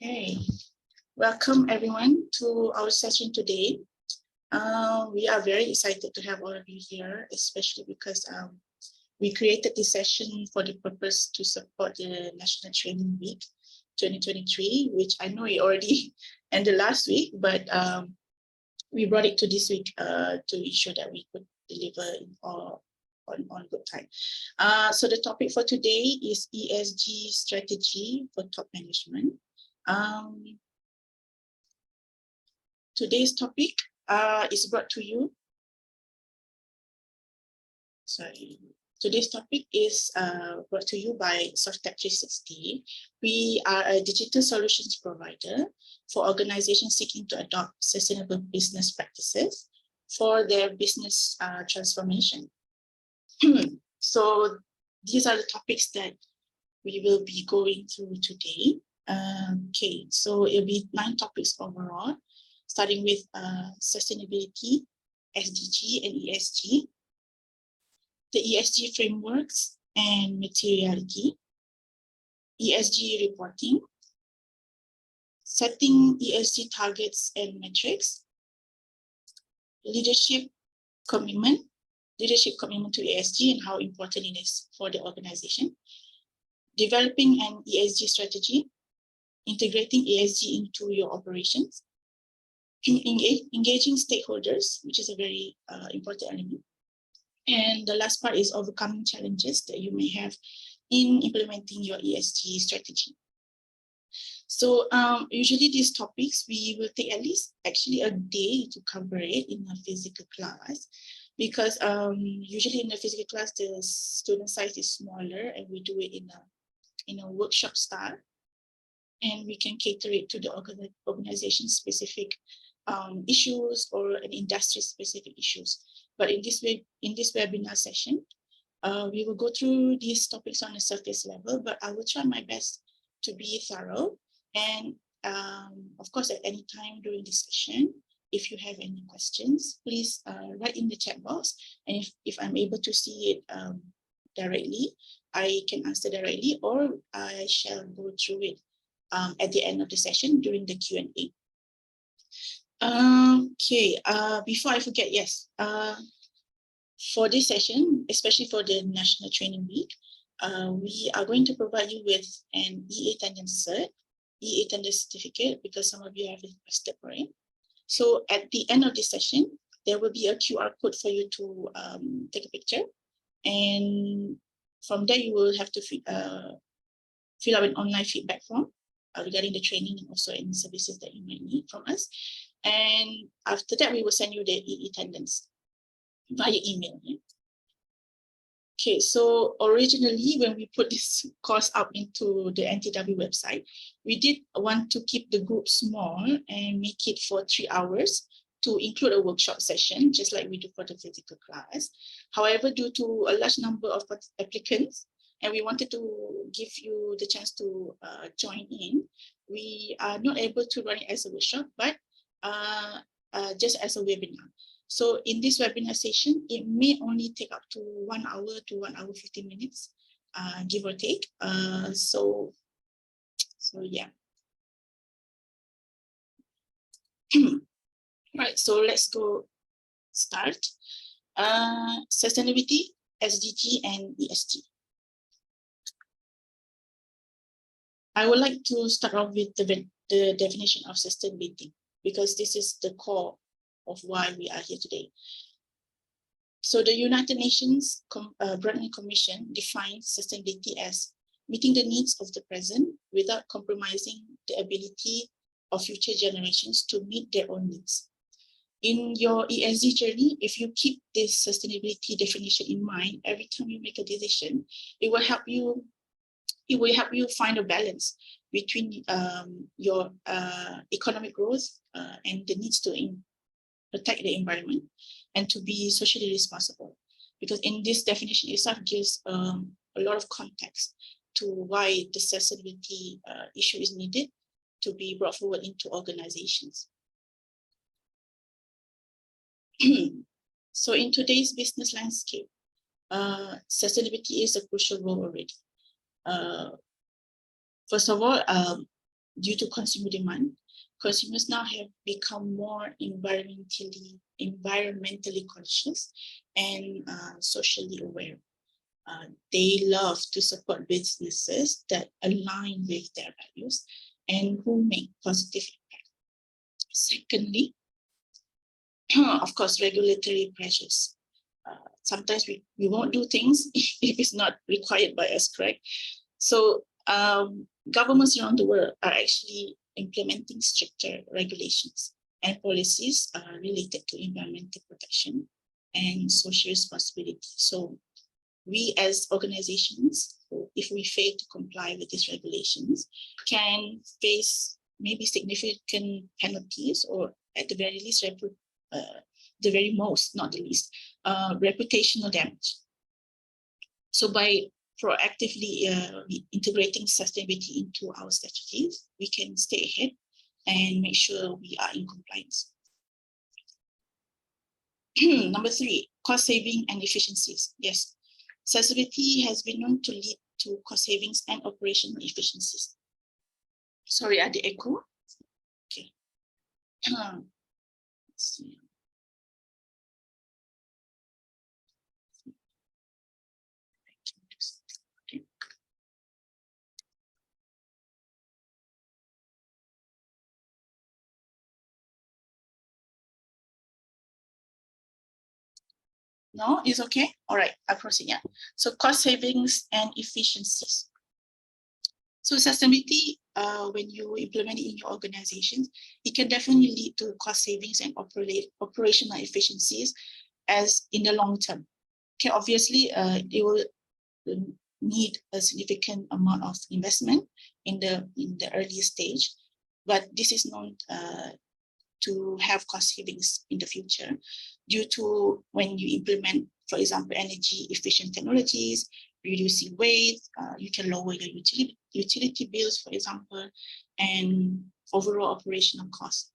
Okay, welcome everyone to our session today. We are very excited to have all of you here, especially because we created this session for the purpose to support the National Training Week 2023, which I know it already ended last week, but we brought it to this week to ensure that we could deliver on good time. So the topic for today is ESG strategy for top management. Today's topic is brought to you. Today's topic is brought to you by Softech 360. We are a digital solutions provider for organizations seeking to adopt sustainable business practices for their business transformation. So these are the topics that we will be going through today. Okay, so it'll be 9 topics overall, starting with sustainability, SDG and ESG, the ESG frameworks and materiality, ESG reporting, setting ESG targets and metrics, leadership commitment to ESG and how important it is for the organization, developing an ESG strategy, integrating ESG into your operations, engaging stakeholders, which is a very important element. And the last part is overcoming challenges that you may have in implementing your ESG strategy. So usually these topics, we will take at least actually a day to cover it in a physical class, because usually in the physical class, the student size is smaller and we do it in a workshop style. And we can cater it to the organization-specific issues or an industry-specific issues. But in this webinar session, we will go through these topics on a surface level, but I will try my best to be thorough. And of course, at any time during this session, if you have any questions, please write in the chat box. And if I'm able to see it directly, I can answer directly, or I shall go through it at the end of the session during the Q&A. Okay, before I forget, yes, for this session, especially for the National Training Week, we are going to provide you with an EA attendance certificate, because some of you have requested for it. So at the end of this session, there will be a QR code for you to take a picture, and from there you will have to fill out an online feedback form regarding the training and also any services that you might need from us. And after that, we will send you the e-attendance via email. Yeah? Okay, so originally when we put this course up into the NTW website, we did want to keep the group small and make it for 3 hours to include a workshop session, just like we do for the physical class. However, due to a large number of applicants, and we wanted to give you the chance to join in, we are not able to run it as a workshop, but just as a webinar. So in this webinar session, it may only take up to 1 hour to 1 hour 15 minutes, give or take. So yeah. Right, so let's go start. Sustainability, SDG, and ESG. I would like to start off with the definition of sustainability, because this is the core of why we are here today. So the United Nations Broadband Commission defines sustainability as meeting the needs of the present without compromising the ability of future generations to meet their own needs. In your ESG journey, if you keep this sustainability definition in mind every time you make a decision, it will help you find a balance between your economic growth and the needs to protect the environment and to be socially responsible. Because in this definition itself gives a lot of context to why the sustainability issue is needed to be brought forward into organizations. So in today's business landscape, sustainability is a crucial role already. First of all, due to consumer demand, consumers now have become more environmentally conscious and socially aware. They love to support businesses that align with their values and who make positive impact. Secondly, of course, regulatory pressures. Sometimes we won't do things if it's not required by us, correct? So governments around the world are actually implementing stricter regulations and policies related to environmental protection and social responsibility. So we as organizations, if we fail to comply with these regulations, can face maybe significant penalties, or at the very least, the very most, not the least, reputational damage. So by proactively integrating sustainability into our strategies, we can stay ahead and make sure we are in compliance. Number 3, cost saving and efficiencies. Yes, sustainability has been known to lead to cost savings and operational efficiencies. Sorry, ada echo. Okay. Let's see. No, it's okay. All right, I'll proceed. Yeah. So cost savings and efficiencies. So sustainability, when you implement it in your organizations, it can definitely lead to cost savings and operational efficiencies as in the long term. Okay, obviously, it will need a significant amount of investment in the early stage, but this is known to have cost savings in the future due to when you implement, for example, energy efficient technologies, reducing waste, you can lower your utility bills, for example, and overall operational costs.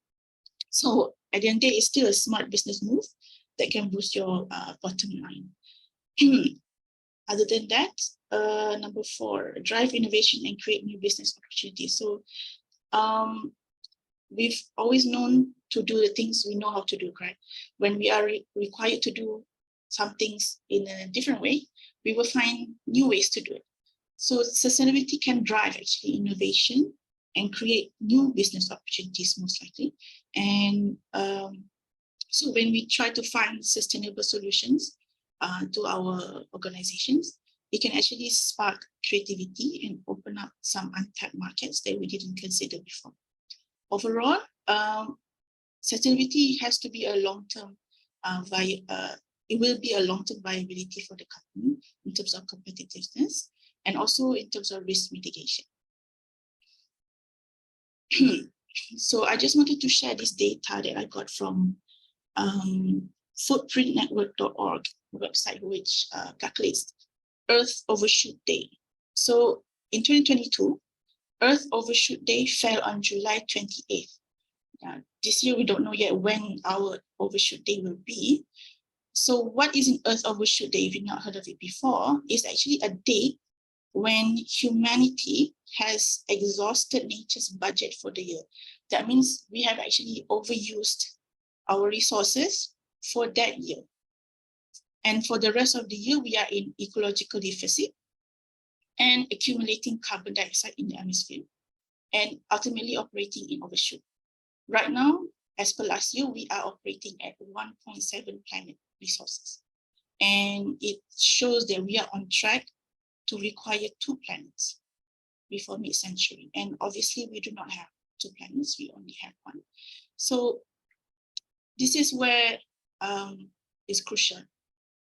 So at the end of the day, it's still a smart business move that can boost your bottom line. Other than that, number 4, drive innovation and create new business opportunities. So we've always known to do the things we know how to do, right? When we are required to do some things in a different way, we will find new ways to do it. So sustainability can drive actually innovation and create new business opportunities, most likely. And so when we try to find sustainable solutions to our organizations, it can actually spark creativity and open up some untapped markets that we didn't consider before. Overall, sustainability has to be a long-term it will be a long-term viability for the company in terms of competitiveness and also in terms of risk mitigation. So I just wanted to share this data that I got from footprintnetwork.org website, which calculates Earth Overshoot Day. So in 2022, Earth Overshoot Day fell on July 28th. This year, we don't know yet when our Overshoot Day will be. So what is an Earth Overshoot Day, if you've not heard of it before, is actually a day when humanity has exhausted nature's budget for the year. That means we have actually overused our resources for that year. And for the rest of the year, we are in ecological deficit and accumulating carbon dioxide in the atmosphere and ultimately operating in overshoot. Right now, as per last year, we are operating at 1.7 planet resources. And it shows that we are on track to require 2 planets before mid-century. And obviously, we do not have 2 planets, we only have 1. So this is where it's crucial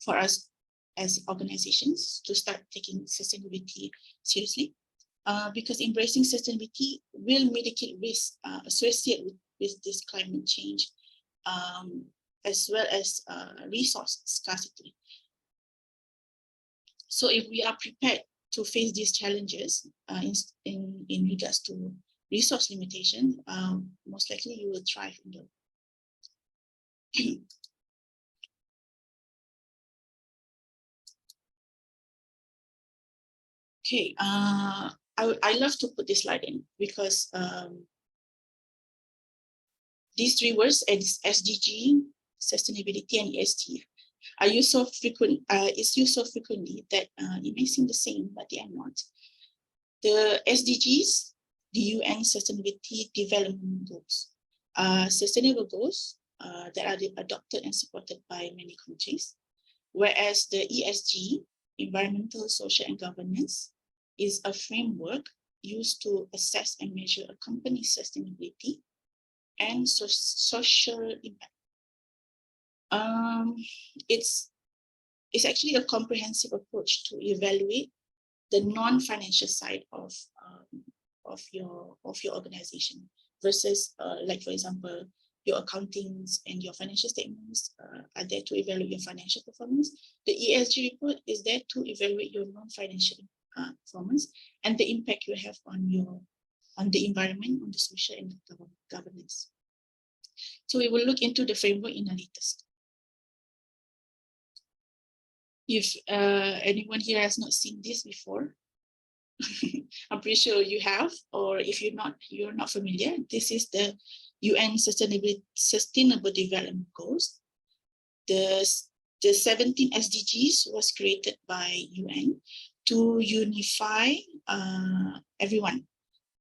for us as organizations to start taking sustainability seriously, because embracing sustainability will mitigate risks associated with this climate change, as well as resource scarcity. So if we are prepared to face these challenges in regards to resource limitation, most likely you will thrive in the Okay, I love to put this slide in because these three words, SDG, sustainability, and ESG, are used so frequent. It's used so frequently that it may seem the same, but they are not. The SDGs, the UN Sustainability Development Goals, sustainable goals that are adopted and supported by many countries, whereas the ESG, environmental, social, and governance, is a framework used to assess and measure a company's sustainability and social impact. It's actually a comprehensive approach to evaluate the non-financial side of your organization versus, like for example, your accountings and your financial statements are there to evaluate your financial performance. The ESG report is there to evaluate your non-financial performance and the impact you have on the environment, on the social and governance. So we will look into the framework in a later step. If anyone here has not seen this before, I'm pretty sure you have, or if you're not familiar, this is the UN Sustainable Development Goals. The 17 SDGs was created by UN to unify everyone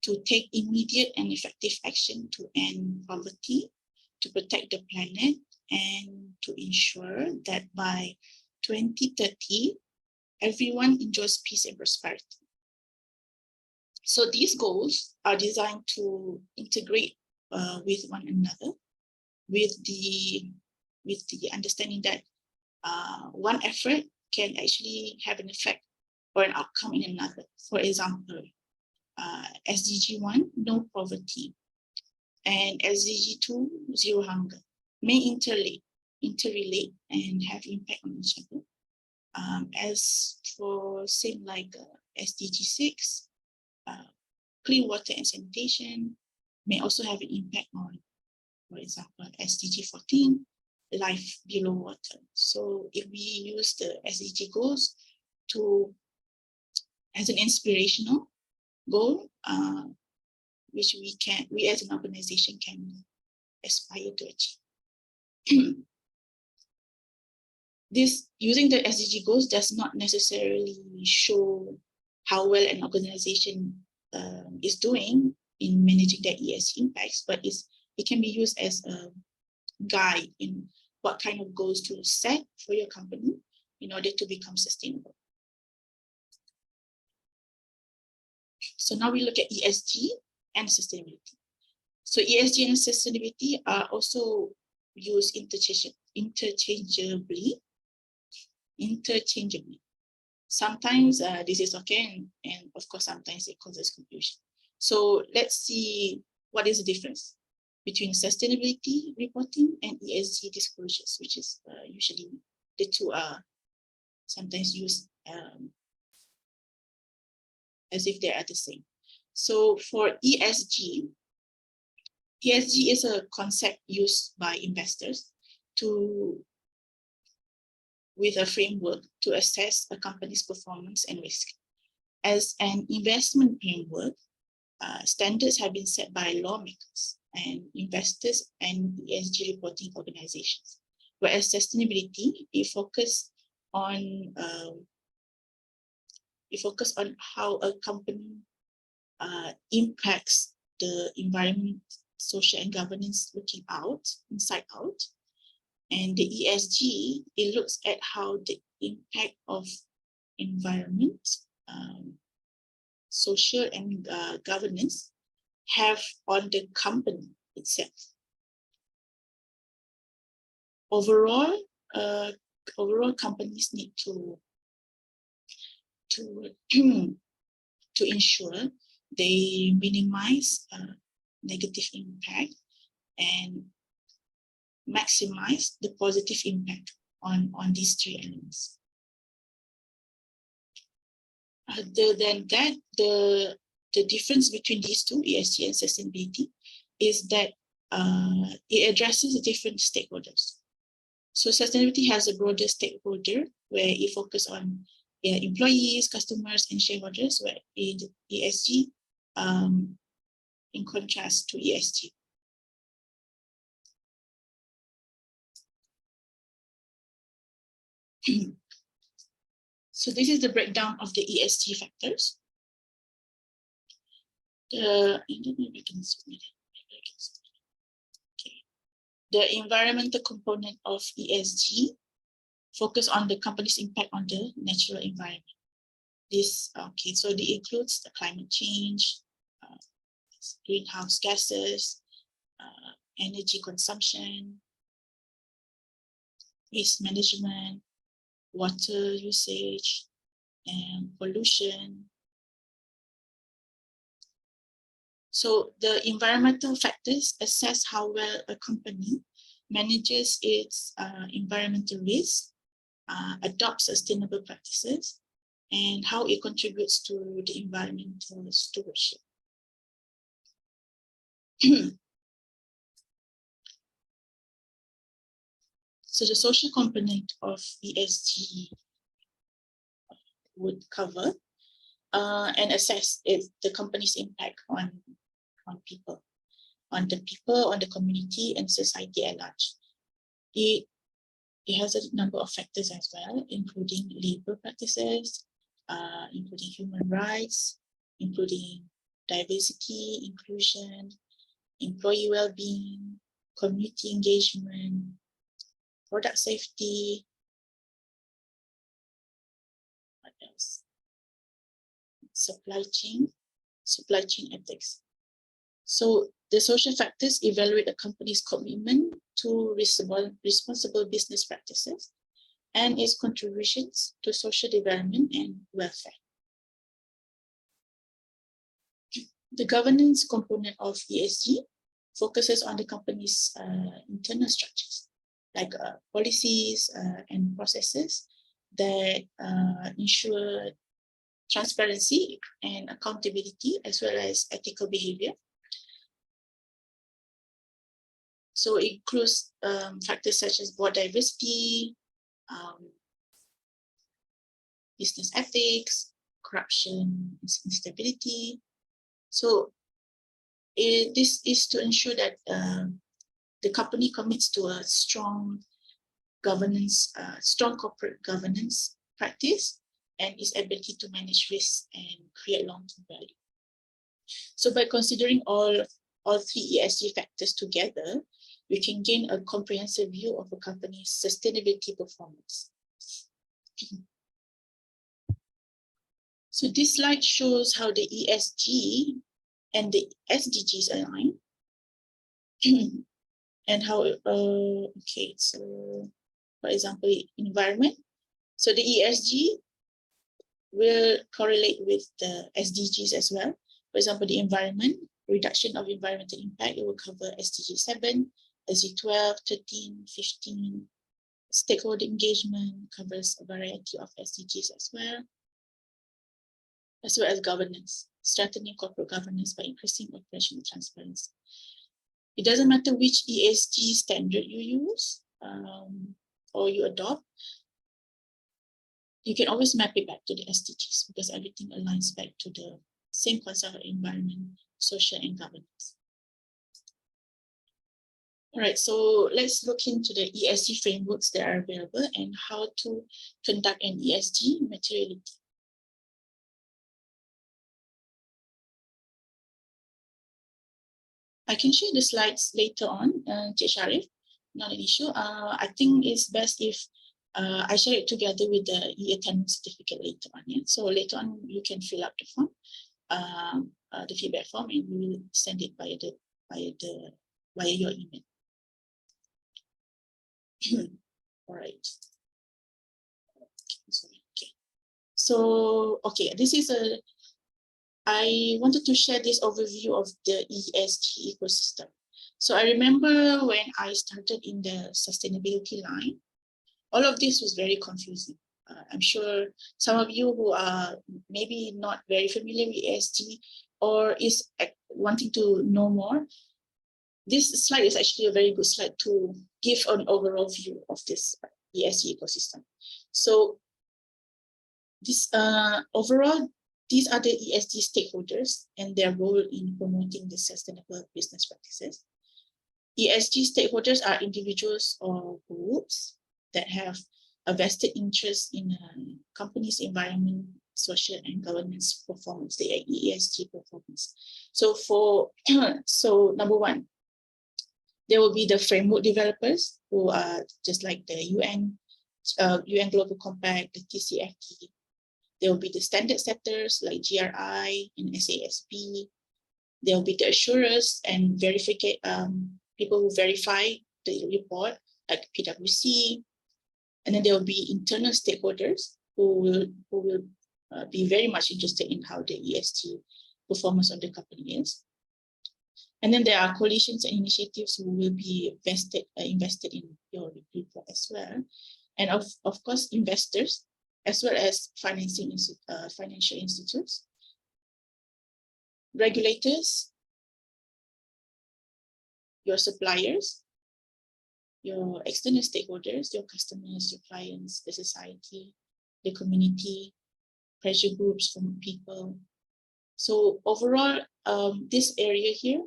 to take immediate and effective action to end poverty, to protect the planet, and to ensure that by 2030, everyone enjoys peace and prosperity. So these goals are designed to integrate with one another, with the understanding that one effort can actually have an effect or an outcome in another. For example, SDG 1, no poverty, and SDG 2, zero hunger, may interrelate and have impact on each other. As for same like SDG 6, clean water and sanitation, may also have an impact on, for example, SDG 14, life below water. So if we use the SDG goals as an inspirational goal, which we as an organization can aspire to achieve. This using the SDG goals does not necessarily show how well an organization is doing in managing their ESG impacts, but it can be used as a guide in what kind of goals to set for your company in order to become sustainable. So now we look at ESG and sustainability. So ESG and sustainability are also used interchangeably. Sometimes this is okay, and of course sometimes it causes confusion. So let's see what is the difference between sustainability reporting and ESG disclosures, which is usually the two are sometimes used as if they are the same. So for ESG is a concept used by investors with a framework to assess a company's performance and risk. As an investment framework, standards have been set by lawmakers and investors and ESG reporting organizations. Whereas sustainability, it focus on how a company impacts the environment, social and governance inside out. And the ESG, it looks at how the impact of environment, social and governance have on the company itself. Overall, companies need to ensure they minimize negative impact and maximize the positive impact on these three elements. Other than that, the difference between these two, ESG and sustainability, is that it addresses different stakeholders. So sustainability has a broader stakeholder where it focuses on employees, customers, and shareholders were in ESG in contrast to ESG. So this is the breakdown of the ESG factors. The environmental component of ESG focus on the company's impact on the natural environment. So it includes the climate change, greenhouse gases, energy consumption, waste management, water usage, and pollution. So the environmental factors assess how well a company manages its environmental risk, adopts sustainable practices, and how it contributes to the environmental stewardship. So the social component of ESG would cover and assess the company's impact on people, on the community, and society at large. It has a number of factors as well, including labor practices, including human rights, including diversity, inclusion, employee well-being, community engagement, product safety. What else? Supply chain ethics. So the social factors evaluate a company's commitment to responsible business practices and its contributions to social development and welfare. The governance component of ESG focuses on the company's internal structures, like policies and processes that ensure transparency and accountability, as well as ethical behavior. So it includes factors such as board diversity, business ethics, corruption, instability. So this is to ensure that the company commits to a strong governance, strong corporate governance practice, and its ability to manage risk and create long-term value. So by considering all three ESG factors together, we can gain a comprehensive view of a company's sustainability performance. So this slide shows how the ESG and the SDGs align. And how, okay, so for example, environment. So the ESG will correlate with the SDGs as well. For example, the environment, reduction of environmental impact, it will cover SDG 7, SDG 12, 13, 15. Stakeholder engagement covers a variety of SDGs as well as governance, strengthening corporate governance by increasing operational transparency. It doesn't matter which ESG standard you use or you adopt, you can always map it back to the SDGs because everything aligns back to the same concept of environment, social, and governance. All right, so let's look into the ESG frameworks that are available and how to conduct an ESG materiality. I can share the slides later on, Cik Sharif, not an issue. I think it's best if I share it together with the e-attendance certificate later on. Yeah? So later on, you can fill up the form, the feedback form, and we will send it via your email. All right. Okay. So, okay, this is I wanted to share this overview of the ESG ecosystem. So I remember when I started in the sustainability line, all of this was very confusing. I'm sure some of you who are maybe not very familiar with ESG or is wanting to know more, this slide is actually a very good slide to give an overall view of this ESG ecosystem. So This overall, these are the ESG stakeholders and their role in promoting the sustainable business practices. ESG stakeholders are individuals or groups that have a vested interest in a company's environment, social and governance performance, the ESG performance. So so number one, there will be the framework developers who are just like the UN Global Compact, the TCFD. There will be the standard setters like GRI and SASB. There will be the assurers and people who verify the report like PwC. And then there will be internal stakeholders who will be very much interested in how the ESG performance of the company is. And then there are coalitions and initiatives who will be invested in your report as well. And of course, investors, as well as financial institutes, regulators, your suppliers, your external stakeholders, your customers, your clients, the society, the community, pressure groups from people. So overall, this area here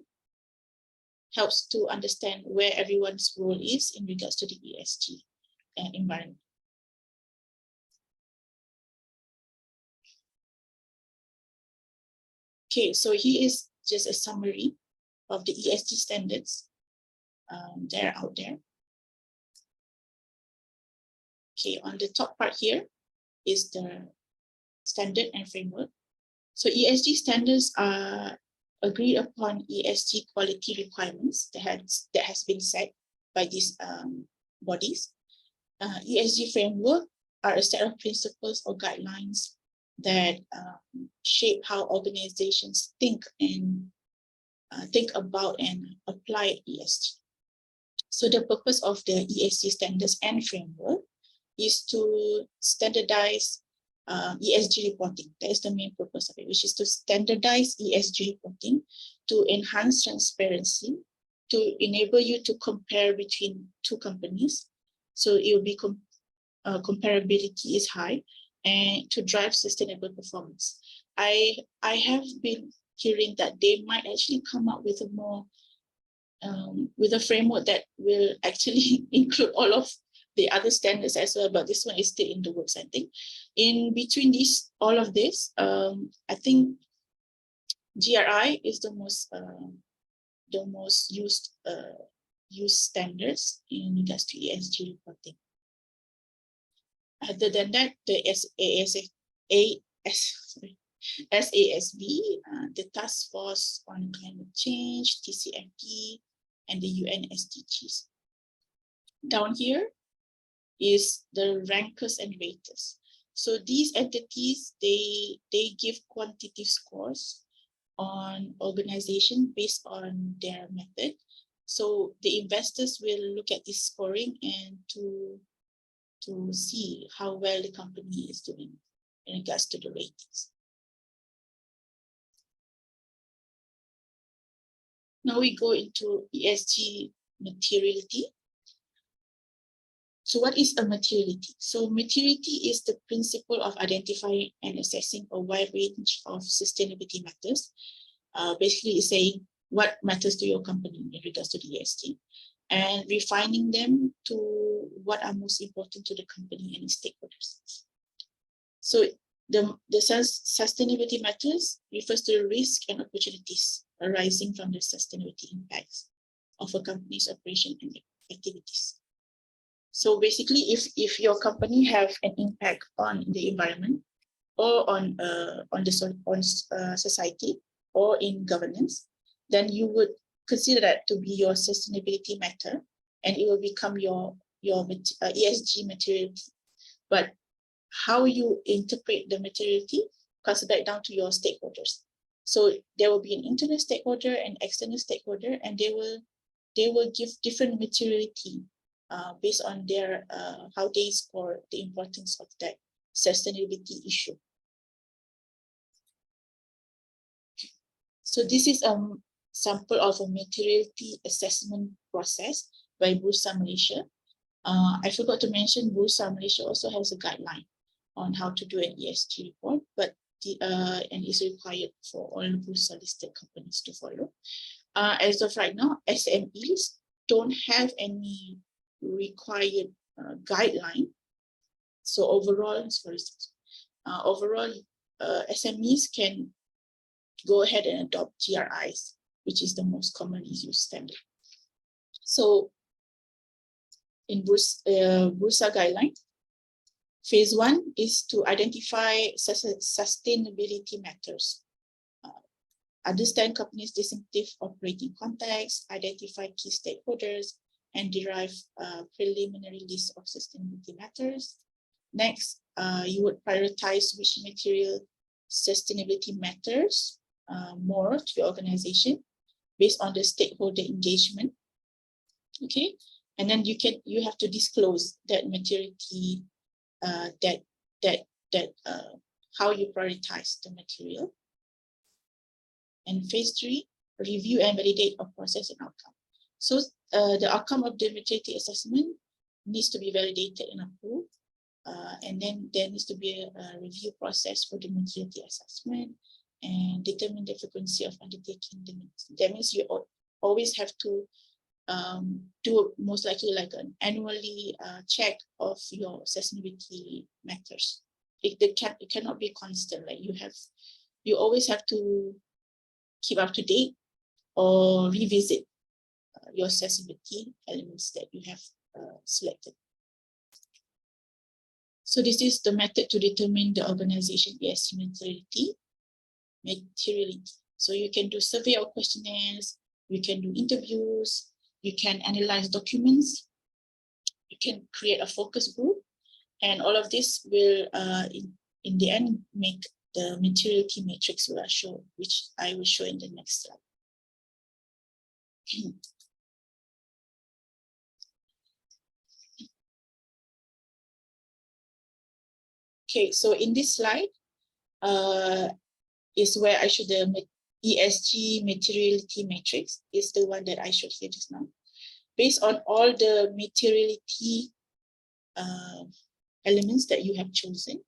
helps to understand where everyone's role is in regards to the ESG environment. Okay, so here is just a summary of the ESG standards that are out there. Okay, on the top part here is the standard and framework. So ESG standards are agreed upon ESG quality requirements that has been set by these bodies. ESG framework are a set of principles or guidelines that shape how organizations think about and apply ESG. So the purpose of the ESG standards and framework is to standardize ESG reporting. That is the main purpose of it, which is to standardize ESG reporting, to enhance transparency, to enable you to compare between two companies. So it will be comparability is high, and to drive sustainable performance. I have been hearing that they might actually come up with a more with a framework that will actually include all of the other standards as well, but this one is still in the works, I think. In between all of this, I think GRI is the most used standards in regards to ESG reporting. Other than that, the SASB, the Task Force on Climate Change, TCFD, and the UN SDGs. Down here is the rankers and raters. So these entities, they give quantitative scores on organization based on their method. So the investors will look at this scoring and to see how well the company is doing in regards to the ratings. Now we go into ESG materiality. So what is a materiality? So materiality is the principle of identifying and assessing a wide range of sustainability matters. Basically, it's saying what matters to your company in regards to the ESG, and refining them to what are most important to the company and its stakeholders. So the sustainability matters refers to the risk and opportunities arising from the sustainability impacts of a company's operation and activities. So basically, if your company have an impact on the environment or on society or in governance, then you would consider that to be your sustainability matter, and it will become your ESG materiality. But how you interpret the materiality comes back down to your stakeholders. So there will be an internal stakeholder and external stakeholder, and they will give different materiality based on their how they score the importance of that sustainability issue. So this is a sample of a materiality assessment process by Bursa Malaysia. I forgot to mention Bursa Malaysia also has a guideline on how to do an ESG report, but and is required for all Bursa listed companies to follow. As of right now, SMEs don't have any required guideline. So overall, SMEs can go ahead and adopt GRIs, which is the most commonly used standard. So in Bursa guideline, phase 1 is to identify sustainability matters. Understand companies' distinctive operating context, identify key stakeholders, and derive a preliminary list of sustainability matters. Next, you would prioritize which material sustainability matters more to your organization based on the stakeholder engagement. Okay, and then you have to disclose that materiality, how you prioritize the material. And phase 3, review and validate of process and outcome. So the outcome of the materiality assessment needs to be validated and approved. And then there needs to be a review process for the materiality assessment and determine the frequency of undertaking the meetings. That means you always have to do most likely like an annually check of your sustainability matters. It cannot be constant. Like you always have to keep up to date or revisit your sustainability elements that you have selected. So this is the method to determine the organization ESG materiality. So you can do survey or questionnaires, you can do interviews, you can analyze documents, you can create a focus group, and all of this will, in the end, make the materiality matrix which I will show in the next slide. Okay, so in this slide is where I show the ESG materiality matrix, is the one that I showed here just now. Based on all the materiality elements that you have chosen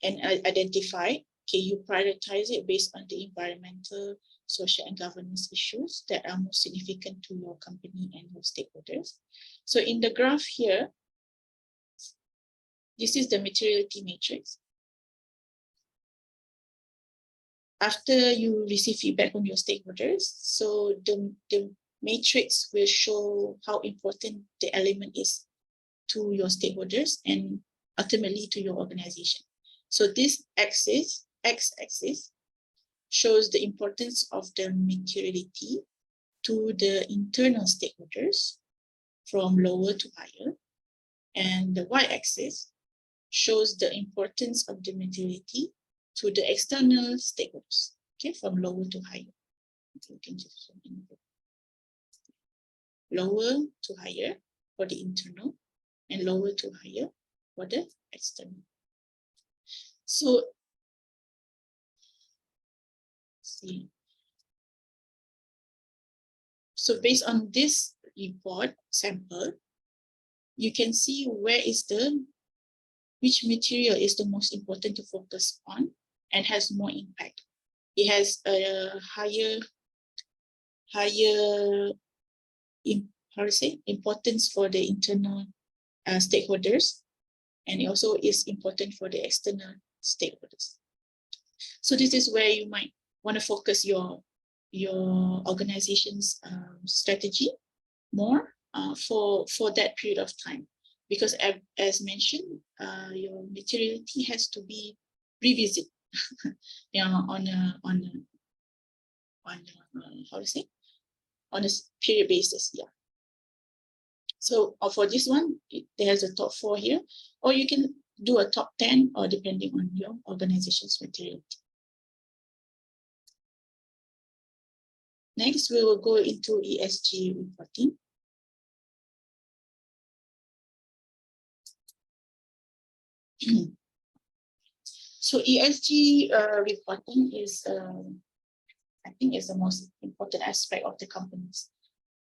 and identified, okay, you prioritize it based on the environmental, social, and governance issues that are most significant to your company and your stakeholders. So in the graph here, this is the materiality matrix. After you receive feedback from your stakeholders, so the matrix will show how important the element is to your stakeholders and ultimately to your organization. So this x-axis, shows the importance of the materiality to the internal stakeholders from lower to higher. And the y-axis shows the importance of the materiality to the external stakeholders, okay, from lower to higher. Lower to higher for the internal and lower to higher for the external. So, so based on this report sample, you can see which material is the most important to focus on and has more impact. It has a higher importance for the internal stakeholders, and it also is important for the external stakeholders. So this is where you might want to focus your organization's strategy more for that period of time, because as mentioned, your materiality has to be revisited on a period basis. Yeah. So for this one, there's a top 4 here, or you can do a top 10, or depending on your organization's materiality. Next, we will go into ESG reporting. So ESG reporting is, I think, is the most important aspect of the company's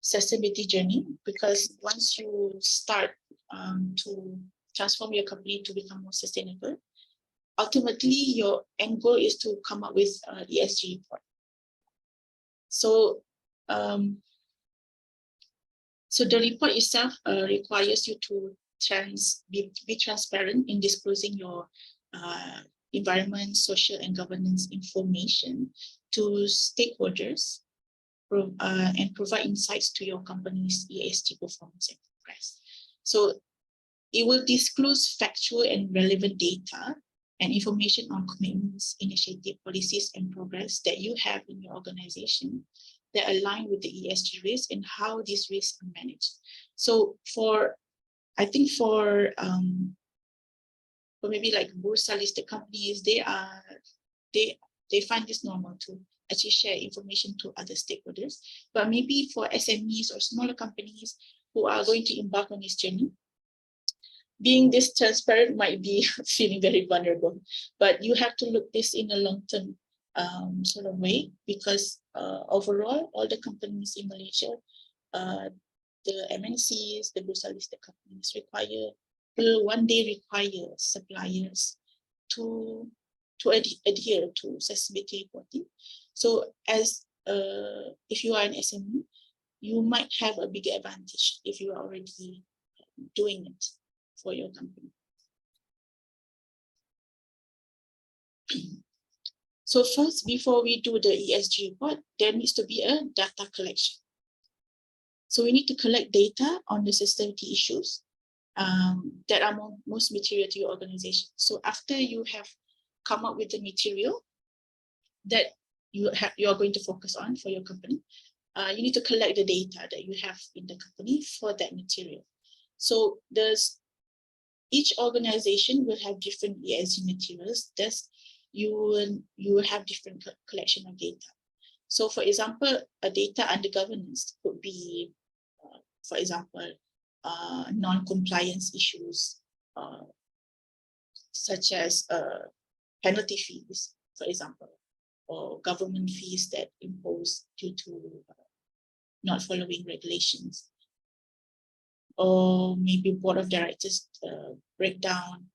sustainability journey, because once you start to transform your company to become more sustainable. Ultimately, your end goal is to come up with an ESG report. So, so the report itself requires you to be transparent in disclosing your environment, social, and governance information to stakeholders, and provide insights to your company's ESG performance and progress. So it will disclose factual and relevant data and information on commitments, initiative, policies, and progress that you have in your organization that align with the ESG risks and how these risks are managed. So I think for maybe like Bursa listed companies, they find this normal to actually share information to other stakeholders. But maybe for SMEs or smaller companies who are going to embark on this journey, being this transparent might be feeling very vulnerable. But you have to look this in a long-term sort of way, because overall, all the companies in Malaysia, the MNCs, the Bursa listed companies will one day require suppliers to adhere to sustainability reporting. So as if you are an SME, you might have a bigger advantage if you are already doing it for your company. So first, before we do the ESG report, there needs to be a data collection. So we need to collect data on the sustainability issues that are most material to your organization. So after you have come up with the material that you are going to focus on for your company, you need to collect the data that you have in the company for that material. So each organization will have different ESG materials. Thus, you will have different collection of data. So for example, a data under governance could be, for example, non-compliance issues, such as penalty fees, for example, or government fees that impose due to not following regulations, or maybe board of directors breakdown.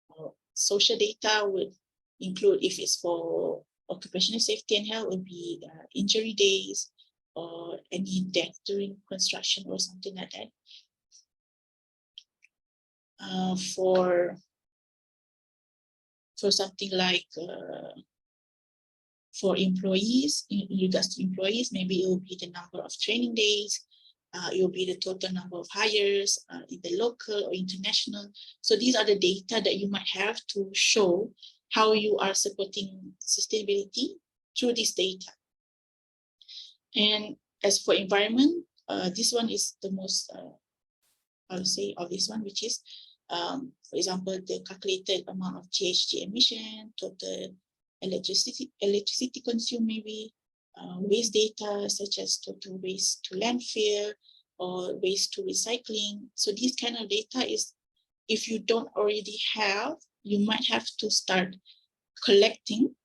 Or social data would include, if it's for occupational safety and health, would be injury days or any death during construction or something like that. For something like for employees, in regards to employees, maybe it will be the number of training days, it will be the total number of hires in the local or international. So these are the data that you might have to show how you are supporting sustainability through this data. And as for environment, this one is the most, I would say, obvious one, which is, for example, the calculated amount of GHG emission, total electricity consumed, maybe waste data such as total waste to landfill or waste to recycling. So these kind of data is, if you don't already have, you might have to start collecting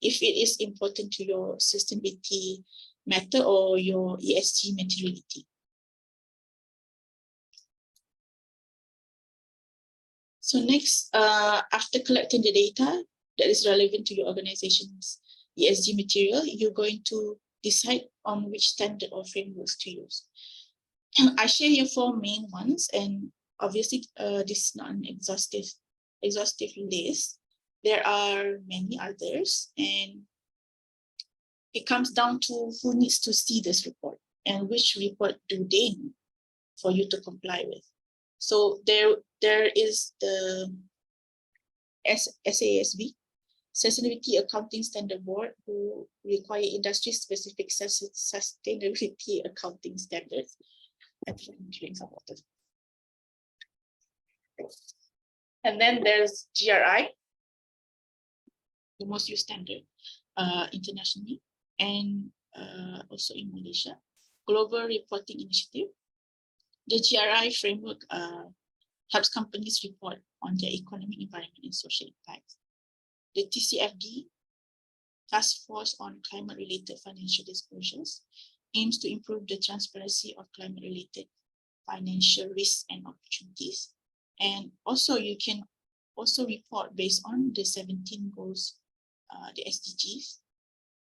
if it is important to your sustainability matter or your ESG materiality. So next, after collecting the data that is relevant to your organization's ESG material, you're going to decide on which standard or frameworks to use. I share here 4 main ones, and obviously this is not an exhaustive list. There are many others, and it comes down to who needs to see this report and which report do they need for you to comply with. So there is the SASB, Sustainability Accounting Standard Board, who require industry-specific sustainability accounting standards. I'm drinking some water. And then there's GRI, the most used standard internationally, and also in Malaysia, Global Reporting Initiative. The GRI framework helps companies report on their economic, environment, and social impacts. The TCFD, Task Force on Climate-Related Financial Disclosures, aims to improve the transparency of climate-related financial risks and opportunities. And also you can also report based on the 17 goals, the SDGs.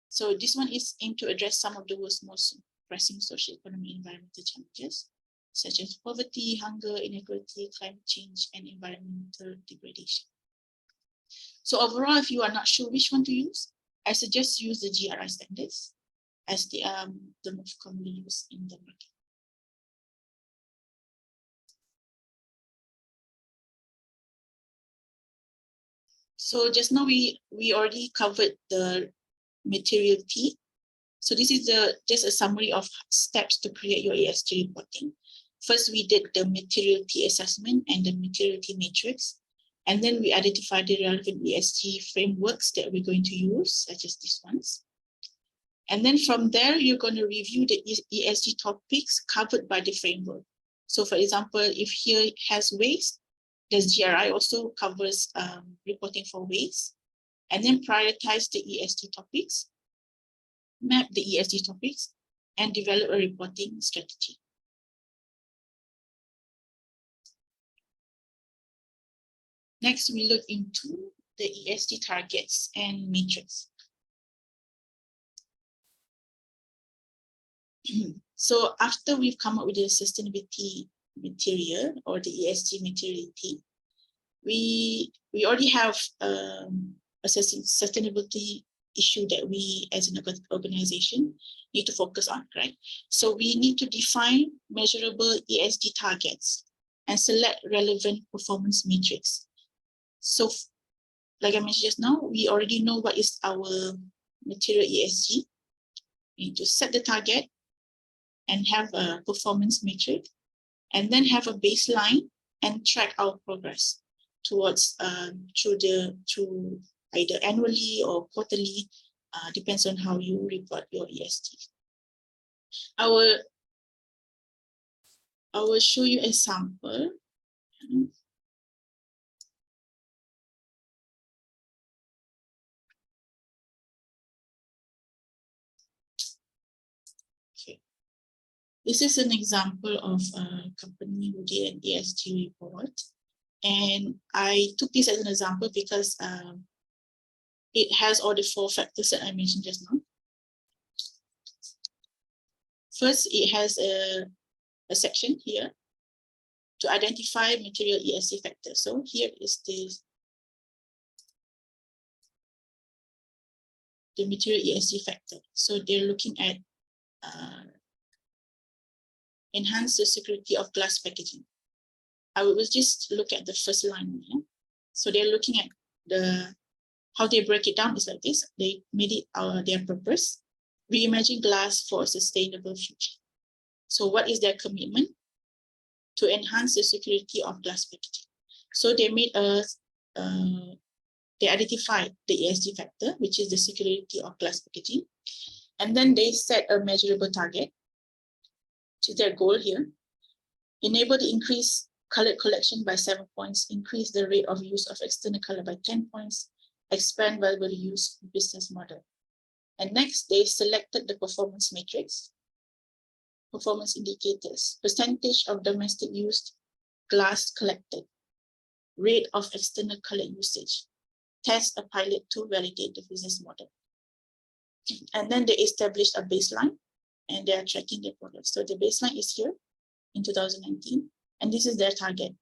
So this one is aimed to address some of the world's most pressing social, economic, environmental challenges, such as poverty, hunger, inequality, climate change, and environmental degradation. So overall, if you are not sure which one to use, I suggest use the GRI standards, as they are the most commonly used in the market. So just now we already covered the materiality. So this is just a summary of steps to create your ESG reporting. First, we did the materiality assessment and the materiality matrix. And then we identified the relevant ESG frameworks that we're going to use, such as these ones. And then from there, you're going to review the ESG topics covered by the framework. So for example, if here it has waste, the GRI also covers reporting for waste. And then prioritize the ESG topics, map the ESG topics, and develop a reporting strategy. Next, we look into the ESG targets and matrix. So after we've come up with the sustainability material or the ESG materiality, we already have a sustainability issue that we as an organization need to focus on, right? So we need to define measurable ESG targets and select relevant performance metrics. So like I mentioned just now, we already know what is our material ESG. We need to set the target and have a performance metric, and then have a baseline and track our progress towards through either annually or quarterly, depends on how you report your ESG. I will show you a sample. Okay. This is an example of a company who did an ESG report. And I took this as an example because it has all the 4 factors that I mentioned just now. First, it has a section here to identify material ESG factors. So here is the material ESG factor. So they're looking at enhance the security of glass packaging. I will just look at the first line here. So they're looking at how they break it down is like this. They made it their purpose, reimagine glass for a sustainable future. So what is their commitment? To enhance the security of glass packaging. So they made they identified the ESG factor, which is the security of glass packaging. And then they set a measurable target, which is their goal here. Enable the increase color collection by 7 points, increase the rate of use of external color by 10 points, expand valuable use business model. And next, they selected the performance matrix, performance indicators, percentage of domestic used glass collected, rate of external color usage, test a pilot to validate the business model. And then they established a baseline and they are tracking their progress. So the baseline is here in 2019, and this is their target.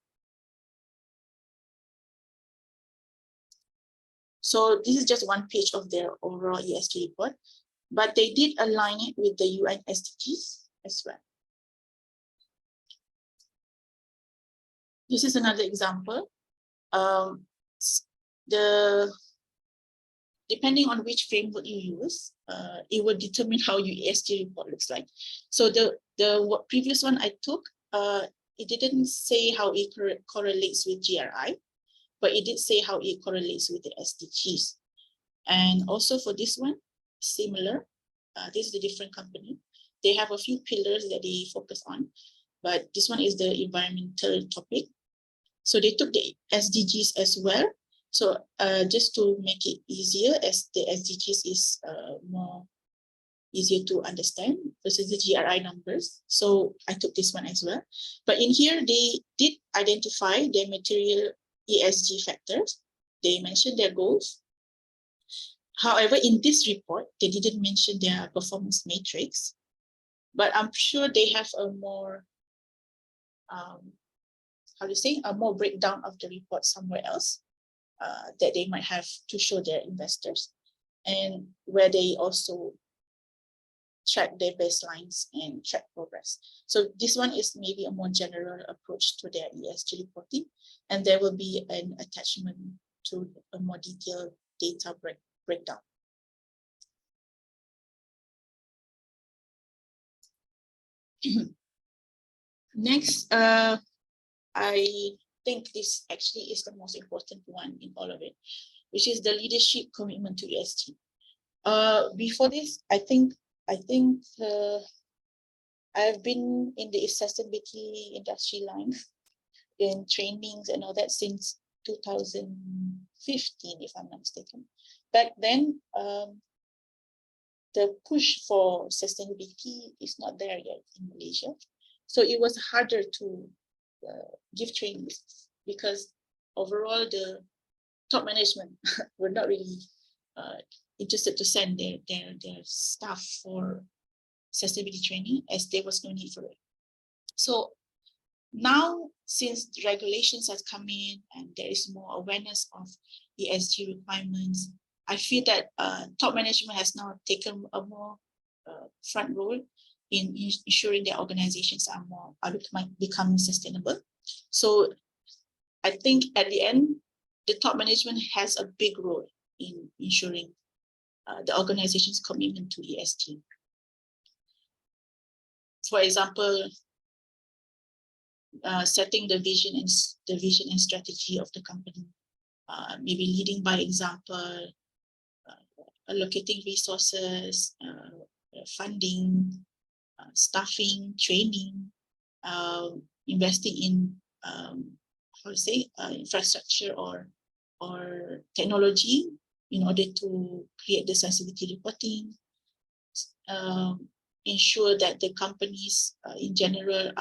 So this is just one page of their overall ESG report, but they did align it with the UN SDGs as well. This is another example. Depending on which framework you use, it will determine how your ESG report looks like. So the previous one I took, it didn't say how it correlates with GRI, but it did say how it correlates with the SDGs. And also for this one, similar, this is a different company. They have a few pillars that they focus on, but this one is the environmental topic. So they took the SDGs as well. So just to make it easier, as the SDGs is more easier to understand versus the GRI numbers. So I took this one as well. But in here, they did identify their material ESG factors. They mentioned their goals. However, in this report, they didn't mention their performance matrix, but I'm sure they have a more, a more breakdown of the report somewhere else that they might have to show their investors, and where they also track their baselines and track progress. So this one is maybe a more general approach to their ESG reporting, and there will be an attachment to a more detailed data breakdown. Next, I think this actually is the most important one in all of it, which is the leadership commitment to ESG. Before this, I think I've been in the sustainability industry line in trainings and all that since 2015, if I'm not mistaken. Back then, the push for sustainability is not there yet in Malaysia. So it was harder to give trainings because overall the top management were not really interested to send their staff for sustainability training, as there was no need for it. So now, since the regulations have come in and there is more awareness of ESG requirements, I feel that top management has now taken a more front role in ensuring their organizations are becoming sustainable. So I think at the end, the top management has a big role in ensuring the organization's commitment to ESG. For example, setting the vision and strategy of the company, maybe leading by example, allocating resources, funding, staffing, training, investing in infrastructure or technology in order to create the sensitivity reporting, ensure that the companies in general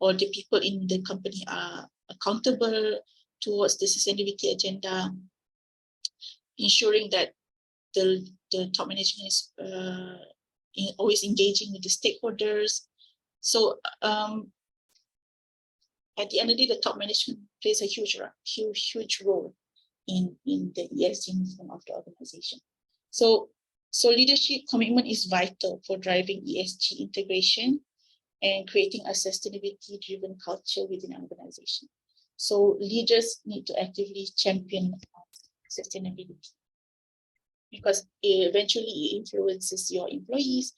or the people in the company are accountable towards the sustainability agenda, ensuring that the top management is always engaging with the stakeholders. So at the end of the day, the top management plays a huge role in the ESG movement of the organization. So leadership commitment is vital for driving ESG integration and creating a sustainability-driven culture within an organization. So leaders need to actively champion sustainability, because eventually it influences your employees,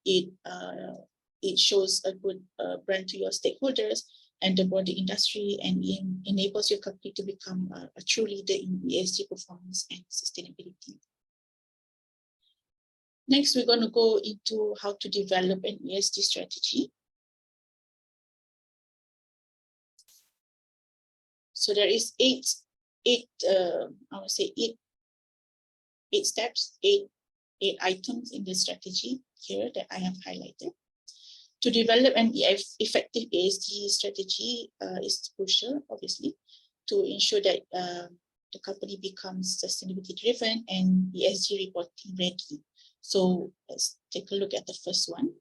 it shows a good brand to your stakeholders and the broader industry, and enables your company to become a true leader in ESG performance and sustainability. Next, we're going to go into how to develop an ESG strategy. So there is eight steps, eight items in the strategy here that I have highlighted. To develop an effective ESG strategy is crucial, obviously, to ensure that the company becomes sustainability driven and ESG reporting ready. So let's take a look at the first one.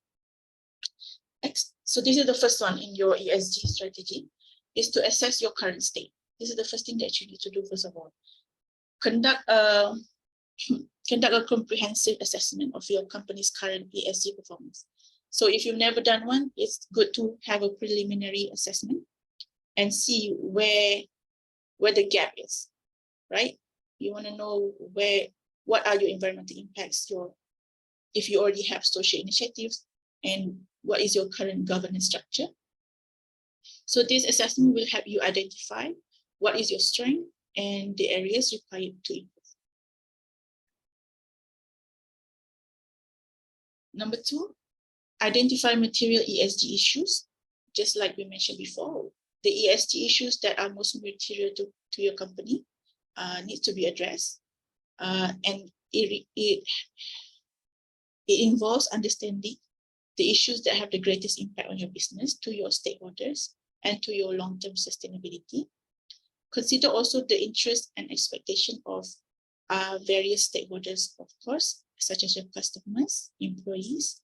So this is the first one in your ESG strategy, is to assess your current state. This is the first thing that you need to do, first of all. Conduct a comprehensive assessment of your company's current ESG performance. So if you've never done one, it's good to have a preliminary assessment and see where the gap is, right? You want to know what are your environmental impacts, if you already have social initiatives, and what is your current governance structure. So this assessment will help you identify what is your strength and the areas required to improve. Number two, identify material ESG issues. Just like we mentioned before, the ESG issues that are most material to your company needs to be addressed. And It involves understanding the issues that have the greatest impact on your business, to your stakeholders, and to your long-term sustainability. Consider also the interest and expectation of various stakeholders, of course, such as your customers, employees,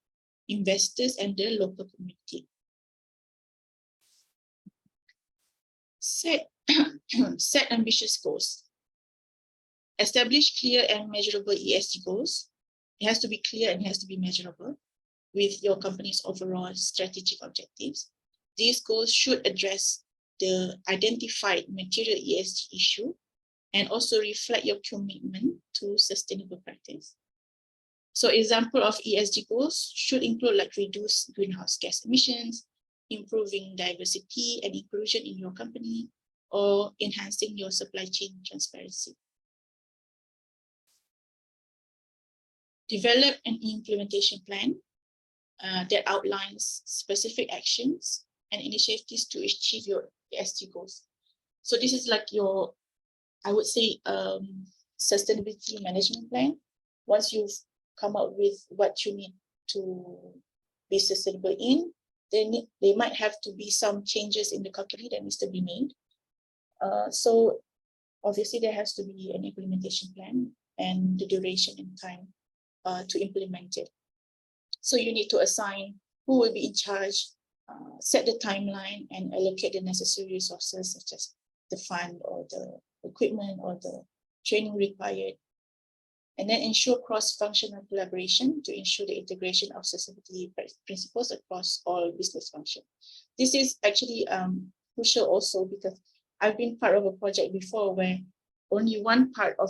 investors, and the local community. Set ambitious goals. Establish clear and measurable ESG goals. It has to be clear and it has to be measurable with your company's overall strategic objectives. These goals should address the identified material ESG issue and also reflect your commitment to sustainable practice. So example of ESG goals should include like reduce greenhouse gas emissions, improving diversity and inclusion in your company, or enhancing your supply chain transparency. Develop an implementation plan that outlines specific actions and initiatives to achieve your ESG goals. So this is like your, I would say, sustainability management plan. Once you've come up with what you need to be sustainable in, then there might have to be some changes in the company that needs to be made. So obviously there has to be an implementation plan and the duration and time to implement it. So you need to assign who will be in charge, set the timeline, and allocate the necessary resources such as the fund or the equipment or the training required. And then ensure cross-functional collaboration to ensure the integration of sustainability principles across all business functions. This is actually crucial also because I've been part of a project before where only one department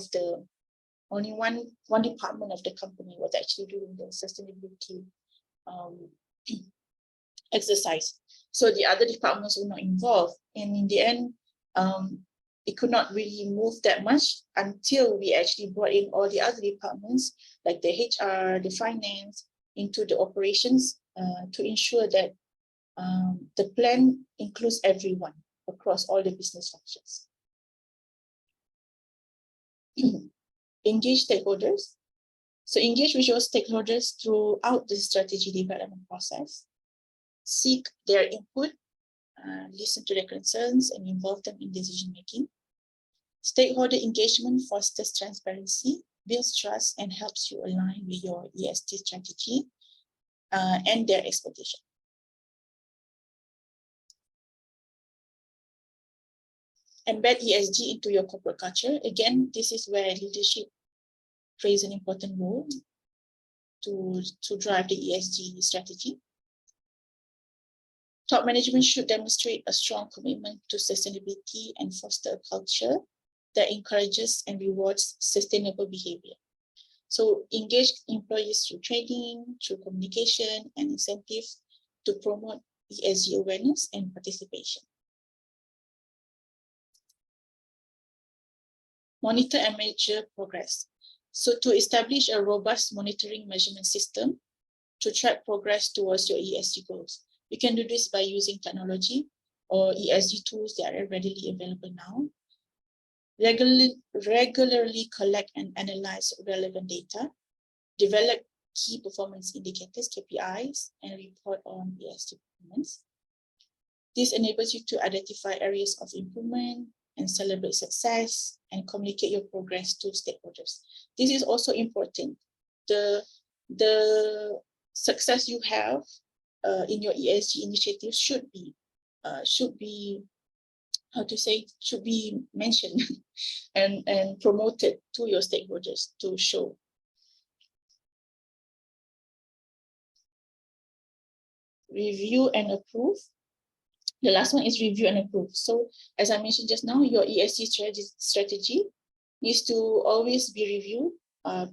of the company was actually doing the sustainability exercise. So the other departments were not involved. And in the end, it could not really move that much until we actually brought in all the other departments, like the HR, the finance, into the operations to ensure that the plan includes everyone across all the business functions. Engage stakeholders. So engage with your stakeholders throughout the strategy development process. Seek their input, listen to their concerns, and involve them in decision making. Stakeholder engagement fosters transparency, builds trust, and helps you align with your ESG strategy and their expectation. Embed ESG into your corporate culture. Again, this is where leadership plays an important role to drive the ESG strategy. Top management should demonstrate a strong commitment to sustainability and foster a culture that encourages and rewards sustainable behavior. So engage employees through training, through communication, and incentives to promote ESG awareness and participation. Monitor and measure progress. So to establish a robust monitoring measurement system to track progress towards your ESG goals. You can do this by using technology or ESG tools that are readily available now. Regularly collect and analyze relevant data, develop key performance indicators, KPIs, and report on ESG performance. This enables you to identify areas of improvement and celebrate success and communicate your progress to stakeholders. This is also important. The success you have in your ESG initiatives should be mentioned and promoted to your stakeholders to show. Review and approve. The last one is review and approve. So as I mentioned just now, your ESG strategy needs to always be reviewed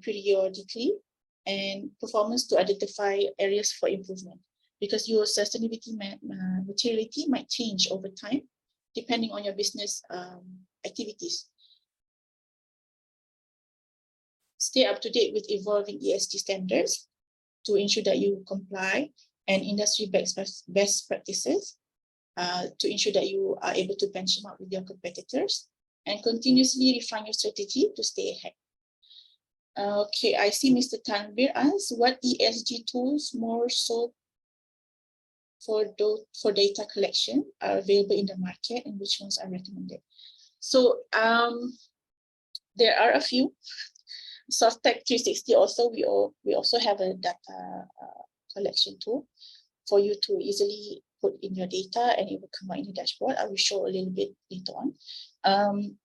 periodically and performance to identify areas for improvement, because your sustainability materiality might change over time depending on your business activities. Stay up to date with evolving ESG standards to ensure that you comply and industry best practices to ensure that you are able to benchmark with your competitors and continuously refine your strategy to stay ahead. Okay, I see Mr. Tanvir asks, what ESG tools more so for data collection are available in the market and which ones are recommended? So there are a few. SoftTech 360 also, we also have a data collection tool for you to easily put in your data and it will come out in the dashboard. I will show a little bit later on.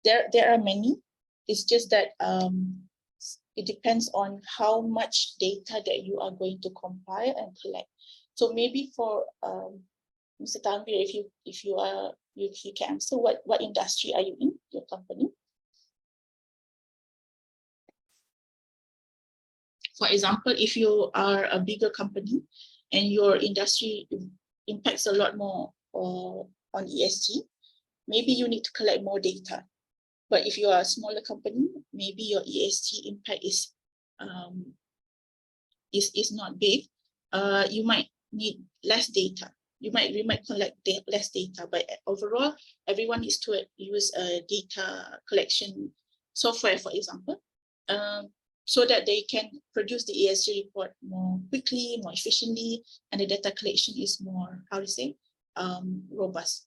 There are many. It's just that it depends on how much data that you are going to compile and collect. So maybe for Mr. Tanvir, if you can answer, what industry are you in, your company? For example, if you are a bigger company and your industry impacts a lot more on ESG, maybe you need to collect more data. But if you are a smaller company, maybe your ESG impact is not big. You might need less data. We might collect less data, but overall, everyone needs to use a data collection software, for example, so that they can produce the ESG report more quickly, more efficiently, and the data collection is more, how to say, robust.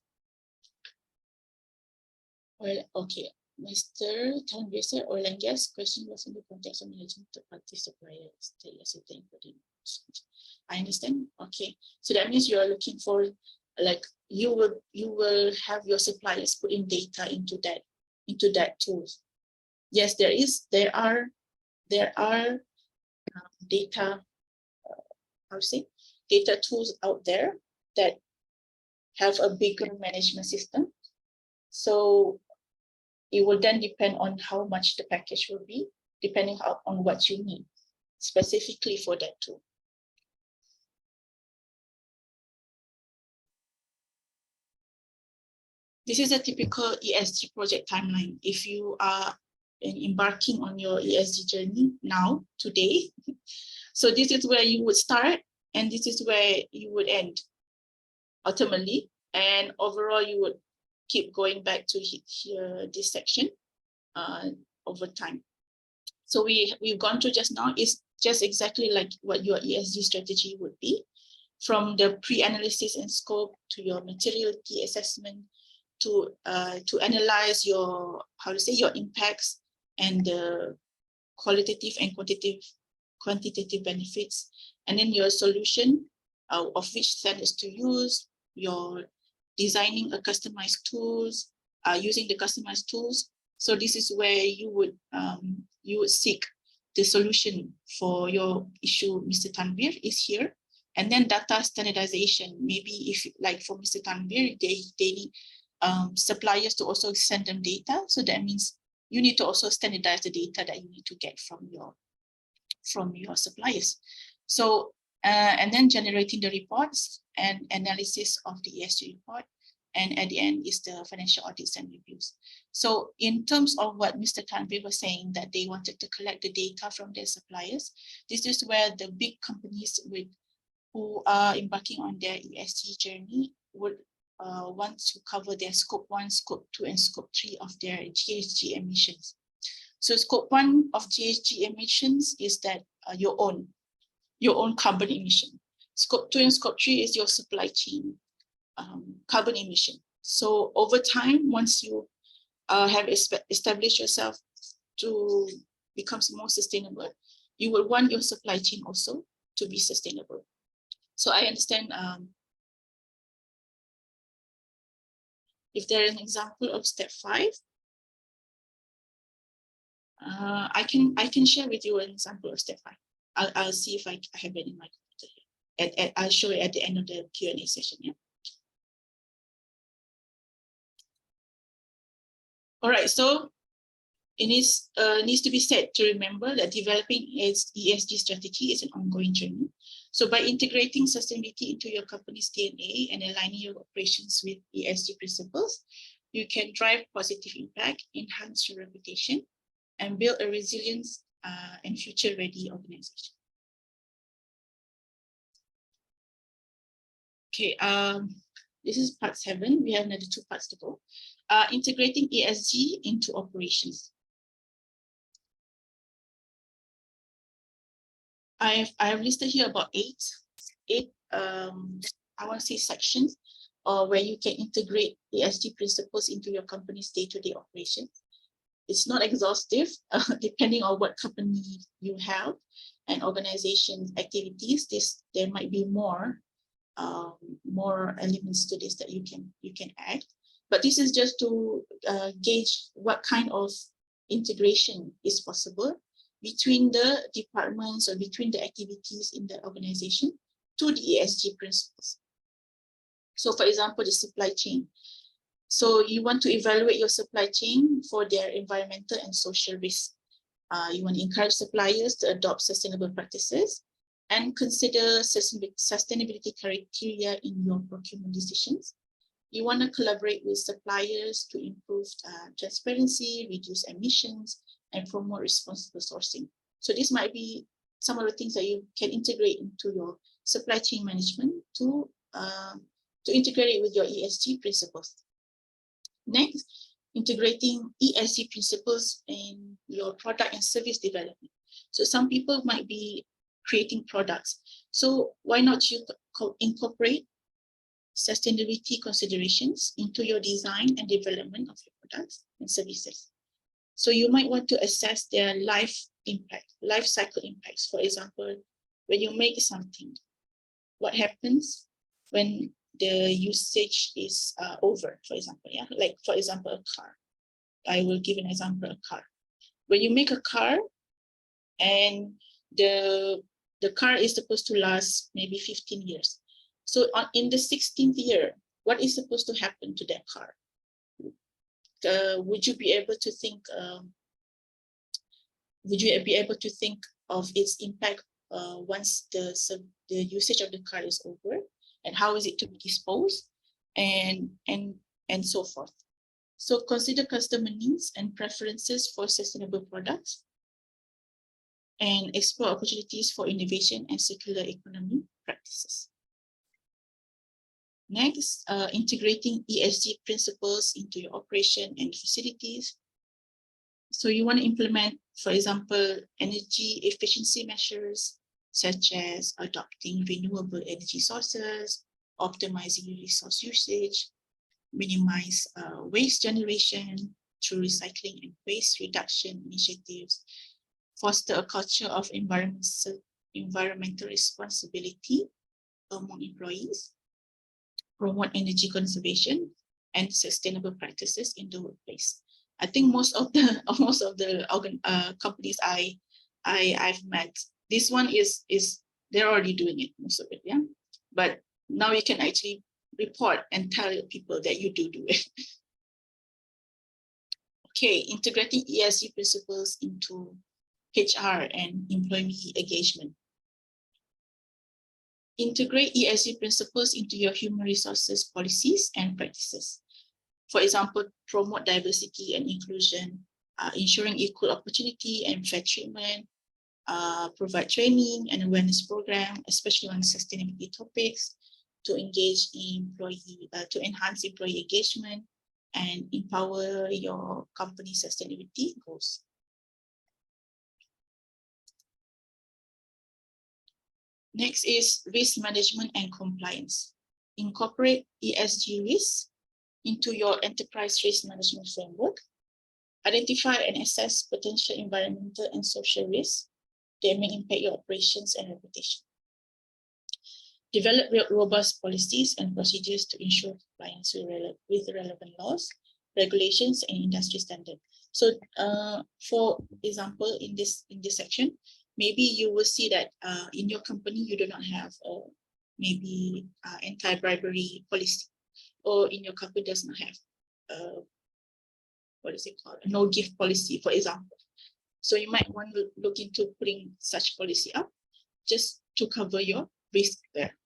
Well, okay. Mr. Tanvir said oil and gas question was in the context of managing third-party suppliers. I understand. Okay, so that means you are looking for, like, you will have your suppliers put in data into that tool. Yes, there are data, how to say, data tools out there that have a bigger management system. So it will then depend on how much the package will be, depending on what you need specifically for that tool. This is a typical ESG project timeline. If you are embarking on your ESG journey now, today, so this is where you would start and this is where you would end ultimately. And overall, you would keep going back to here, this section over time. So we've gone through just now is just exactly like what your ESG strategy would be, from the pre-analysis and scope to your materiality assessment to analyze your, how to say, your impacts and the qualitative and quantitative benefits, and then your solution of which standards to use, your designing a customized tools, using the customized tools. So this is where you would seek the solution for your issue, Mr. Tanvir, is here. And then data standardization, maybe if, like for Mr. Tanvir, they need suppliers to also send them data. So that means you need to also standardize the data that you need to get from your suppliers. So, and then generating the reports and analysis of the ESG report. And at the end is the financial audits and reviews. So in terms of what Mr. Tanvir was saying, that they wanted to collect the data from their suppliers, this is where the big companies who are embarking on their ESG journey would want to cover their scope 1, scope 2, and scope 3 of their GHG emissions. So scope 1 of GHG emissions is that your own carbon emission. Scope 2 and scope 3 is your supply chain carbon emission. So over time, once you have established yourself to become more sustainable, you will want your supply chain also to be sustainable. So I understand if there is an example of step 5, I can share with you an example of step 5. I'll see if I have it in my computer here. I'll show it at the end of the Q&A session. Yeah. All right, so it needs to be said to remember that developing its ESG strategy is an ongoing journey. So by integrating sustainability into your company's DNA and aligning your operations with ESG principles, you can drive positive impact, enhance your reputation, and build a resilient and future-ready organization. Okay, this is part 7. We have another 2 parts to go. Integrating ESG into operations. I've listed here about eight I want to say sections, where you can integrate ESG principles into your company's day-to-day operations. It's not exhaustive, depending on what company you have and organization activities. There might be more elements to this that you can add. But this is just to gauge what kind of integration is possible between the departments or between the activities in the organization to the ESG principles. So for example, the supply chain. So you want to evaluate your supply chain for their environmental and social risks. You want to encourage suppliers to adopt sustainable practices and consider sustainability criteria in your procurement decisions. You want to collaborate with suppliers to improve transparency, reduce emissions, and promote responsible sourcing. So this might be some of the things that you can integrate into your supply chain management to integrate it with your ESG principles. Next, integrating ESG principles in your product and service development. So some people might be creating products. So why not you incorporate sustainability considerations into your design and development of your products and services? So you might want to assess their life cycle impacts. For example, when you make something, what happens when the usage is over, for example, yeah, like for example, a car. I will give an example, a car. When you make a car and the car is supposed to last maybe 15 years. So in the 16th year, what is supposed to happen to that car? Would you be able to think of its impact once the usage of the car is over, and how is it to be disposed, and so forth. So consider customer needs and preferences for sustainable products, and explore opportunities for innovation and circular economy practices. Next, integrating ESG principles into your operation and facilities. So you want to implement, for example, energy efficiency measures, such as adopting renewable energy sources, optimizing resource usage, minimize waste generation through recycling and waste reduction initiatives, foster a culture of environmental responsibility among employees, promote energy conservation and sustainable practices in the workplace. I think most of the companies I've met, this one is they're already doing it, most of it, yeah. But now you can actually report and tell people that you do it. Okay, integrating ESG principles into HR and employee engagement. Integrate ESG principles into your human resources policies and practices. For example, promote diversity and inclusion, ensuring equal opportunity and fair treatment, provide training and awareness program, especially on sustainability topics, to engage to enhance employee engagement and empower your company's sustainability goals. Next is risk management and compliance. Incorporate ESG risks into your enterprise risk management framework. Identify and assess potential environmental and social risks that may impact your operations and reputation. Develop robust policies and procedures to ensure compliance with relevant laws, regulations, and industry standards. So, for example, in this section, maybe you will see that in your company you do not have maybe anti-bribery policy, or in your company does not have what is it called, a no gift policy, for example. So you might want to look into putting such policy up just to cover your risk there.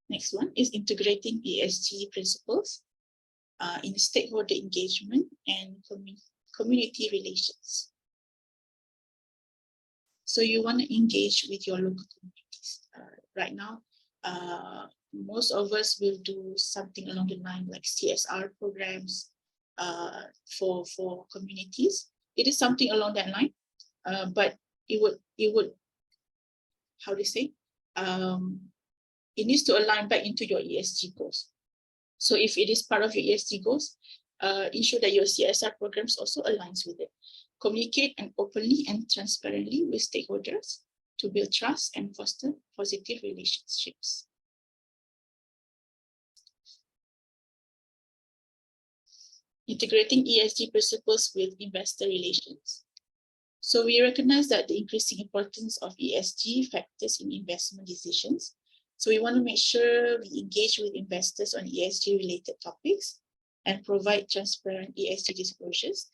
Next one is integrating ESG principles in stakeholder engagement and community relations. So you want to engage with your local communities. Right now, most of us will do something along the line like CSR programs for communities. it is something along that line, but it would, how do you say, it needs to align back into your ESG goals. So if it is part of your ESG goals, ensure that your CSR programs also aligns with it. Communicate and openly and transparently with stakeholders to build trust and foster positive relationships. Integrating ESG principles with investor relations. So we recognize that the increasing importance of ESG factors in investment decisions. So we want to make sure we engage with investors on ESG related topics and provide transparent ESG disclosures.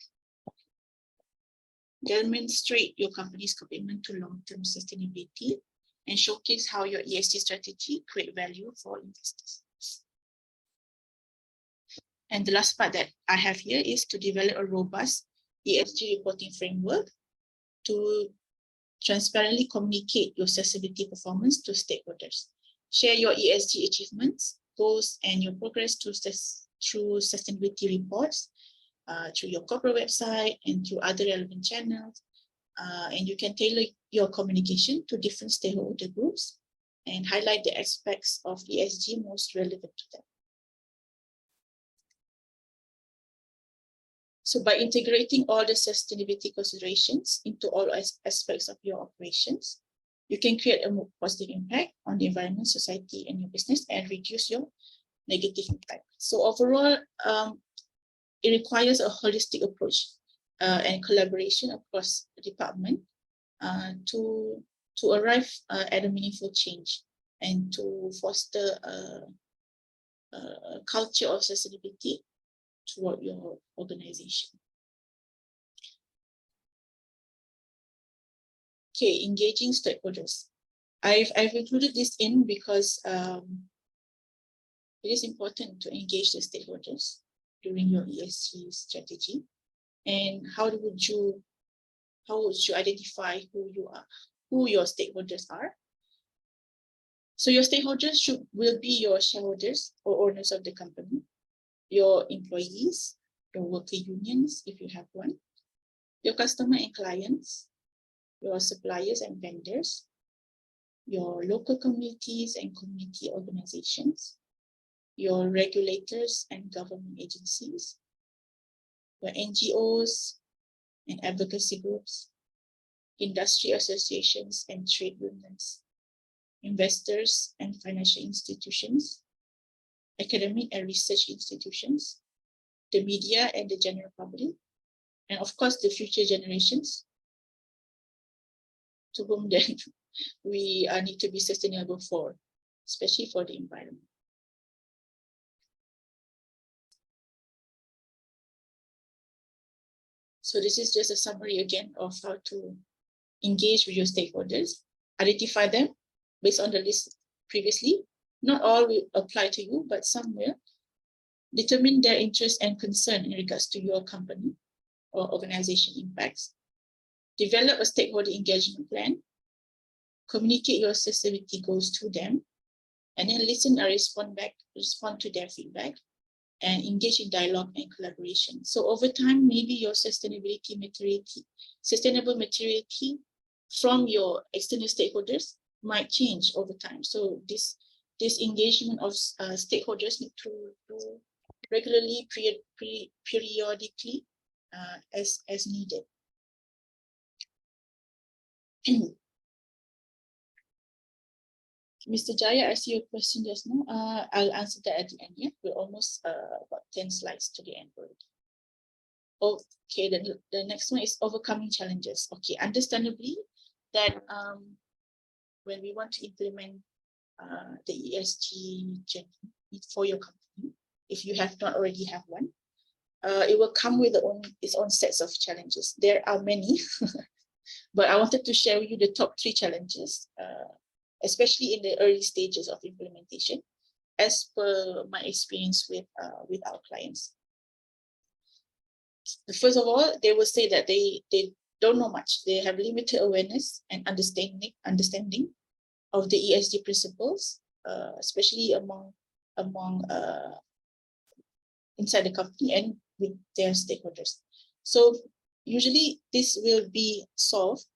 Demonstrate your company's commitment to long-term sustainability and showcase how your ESG strategy create value for investors. And the last part that I have here is to develop a robust ESG reporting framework to transparently communicate your sustainability performance to stakeholders. Share your ESG achievements, goals, and your progress through sustainability reports, through your corporate website and through other relevant channels. And you can tailor your communication to different stakeholder groups and highlight the aspects of ESG most relevant to them. So by integrating all the sustainability considerations into all aspects of your operations, you can create a more positive impact on the environment, society, and your business and reduce your negative impact. So overall, it requires a holistic approach and collaboration across the department to arrive at a meaningful change and to foster a culture of sustainability toward your organization. Okay, engaging stakeholders. I've included this in because it is important to engage the stakeholders during your ESG strategy. And how would you identify who your stakeholders are? So your stakeholders will be your shareholders or owners of the company, your employees, your worker unions, if you have one, your customer and clients, your suppliers and vendors, your local communities and community organizations, your regulators and government agencies, your NGOs and advocacy groups, industry associations and trade unions, investors and financial institutions, academic and research institutions, the media and the general public, and of course the future generations to whom then we need to be sustainable for, especially for the environment. So this is just a summary again of how to engage with your stakeholders, identify them based on the list previously. Not all will apply to you, but some will. Determine their interest and concern in regards to your company or organization impacts. Develop a stakeholder engagement plan. Communicate your sustainability goals to them, and then listen and respond to their feedback, and engage in dialogue and collaboration. So over time, maybe your sustainable maturity from your external stakeholders might change over time. So this engagement of stakeholders need to do regularly, periodically, as needed. Mr. Jaya, I see your question just now. I'll answer that at the end. Yeah, we're almost about 10 slides to the end already. Okay, the next one is overcoming challenges. Okay, understandably that when we want to implement the ESG journey for your company, if you have not already have one, it will come with its own sets of challenges. There are many, but I wanted to share with you the top 3 challenges, especially in the early stages of implementation, as per my experience with our clients. First of all, they will say that they don't know much. They have limited awareness and understanding of the ESG principles, especially among inside the company and with their stakeholders. So usually this will be solved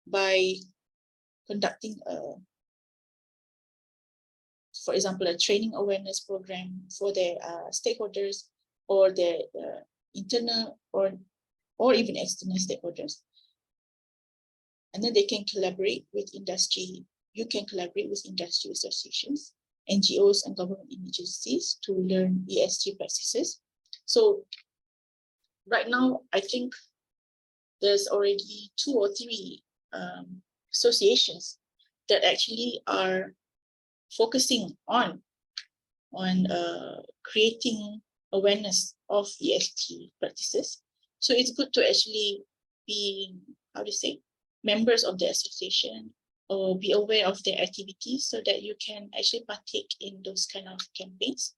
by conducting for example, a training awareness program for their stakeholders or their internal or even external stakeholders. And then they can collaborate with industry. You can collaborate with industry associations, NGOs, and government agencies to learn ESG practices. So right now, I think there's already 2 or 3 associations that actually are focusing on creating awareness of ESG practices. So it's good to actually be, members of the association or be aware of their activities so that you can actually partake in those kind of campaigns.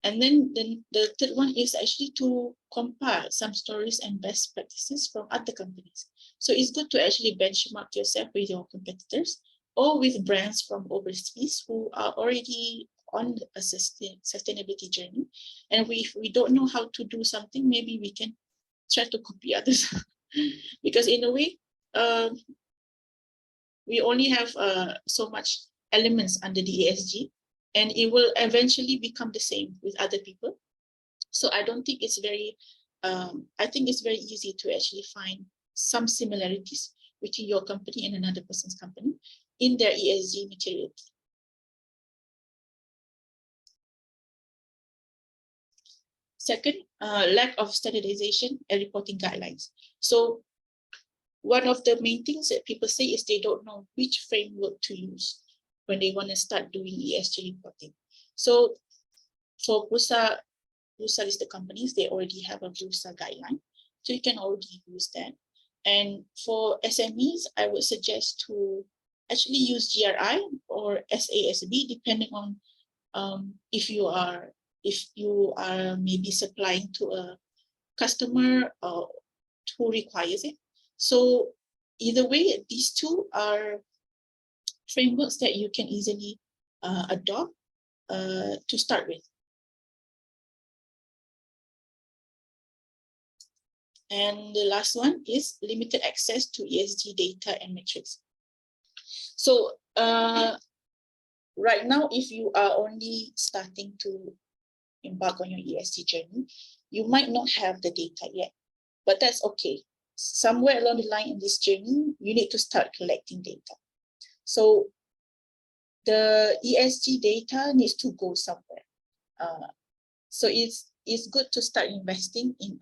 And then the third one is actually to compile some stories and best practices from other companies. So it's good to actually benchmark yourself with your competitors or with brands from overseas who are already on a sustainability journey. And if we don't know how to do something, maybe we can try to copy others. Because in a way, we only have so much elements under the ESG, and it will eventually become the same with other people. So I don't think it's very, I think it's very easy to actually find some similarities between your company and another person's company in their ESG materiality. Second, lack of standardization and reporting guidelines. So one of the main things that people say is they don't know which framework to use when they want to start doing ESG reporting. So for Bursa listed companies, they already have a Bursa guideline. So you can already use that. And for SMEs, I would suggest to actually use GRI or SASB, depending on if you are maybe supplying to a customer who requires it. So either way, these 2 are frameworks that you can easily adopt to start with. And the last one is limited access to ESG data and metrics. So right now, if you are only starting to embark on your ESG journey, you might not have the data yet, but that's okay. Somewhere along the line in this journey, you need to start collecting data. So the ESG data needs to go somewhere. So it's good to start investing in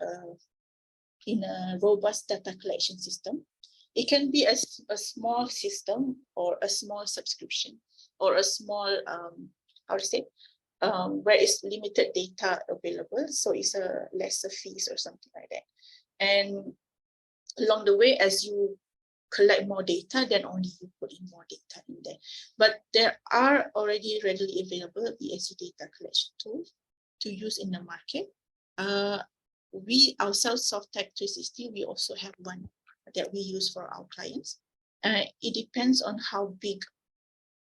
a robust data collection system. It can be a small system or a small subscription or a small, where it's limited data available. So it's a lesser fees or something like that. And along the way, as you collect more data, then only you put in more data in there. But there are already readily available ESG data collection tools to use in the market. We ourselves, Softech 360, we also have one that we use for our clients. It depends on how big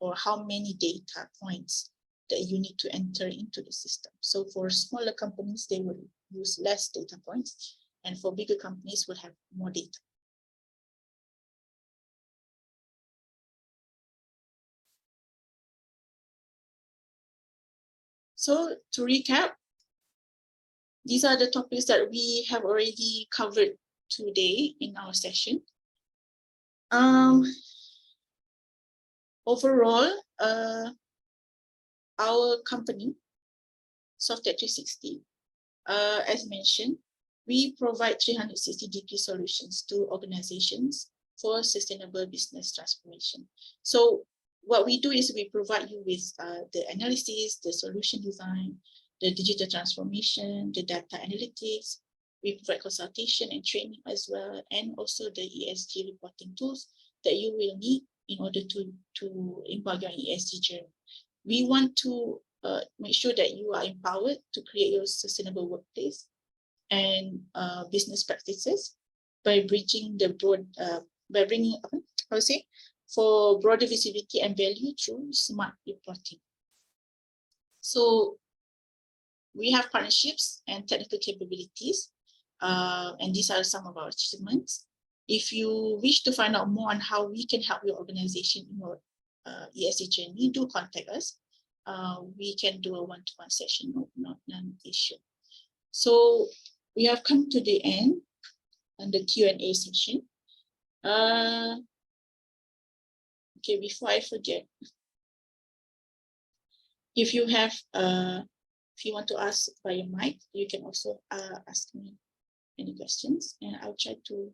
or how many data points that you need to enter into the system. So for smaller companies, they will use less data points, and for bigger companies will have more data. So to recap, these are the topics that we have already covered today in our session. Overall, our company, Softech 360, as mentioned, we provide 360-degree solutions to organizations for sustainable business transformation. So what we do is we provide you with the analysis, the solution design, the digital transformation, the data analytics. We provide consultation and training as well, and also the ESG reporting tools that you will need in order to embark on ESG journey. We want to make sure that you are empowered to create your sustainable workplace and business practices by bridging the broad, by bringing, for broader visibility and value through smart reporting. So we have partnerships and technical capabilities And these are some of our achievements. If you wish to find out more on how we can help your organization in your ESG journey, do contact us. We can do a one-to-one session, not an issue. So we have come to the end and the Q&A session. Okay, before I forget, if you want to ask via mic, you can also ask me any questions, and I'll try to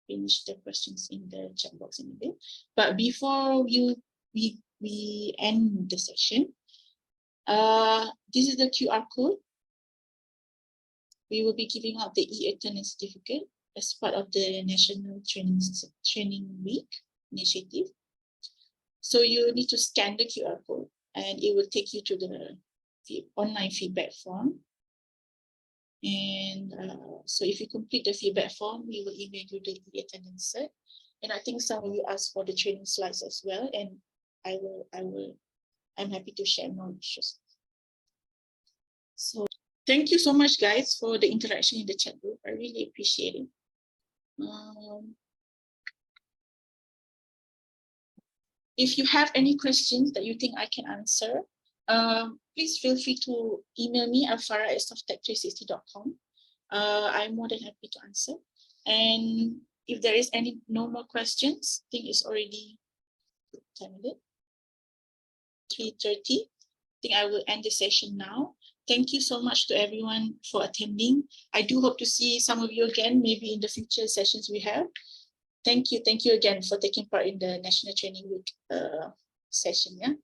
finish the questions in the chat box in a bit. But before we end the session, this is the QR code. We will be giving out the e-attendance certificate as part of the National Training Week initiative. So you need to scan the QR code, and it will take you to the online feedback form. And so if you complete the feedback form, we will email you the e-attendance cert. And I think some of you asked for the training slides as well, and I'm happy to share more issues. So thank you so much, guys, for the interaction in the chat group. I really appreciate it. If you have any questions that you think I can answer, please feel free to email me at farah@softtech360.com. I'm more than happy to answer. And if there is no more questions, I think it's already 3:30. I think I will end the session now. Thank you so much to everyone for attending. I do hope to see some of you again, maybe in the future sessions we have. Thank you again for taking part in the National Training Week session. Yeah.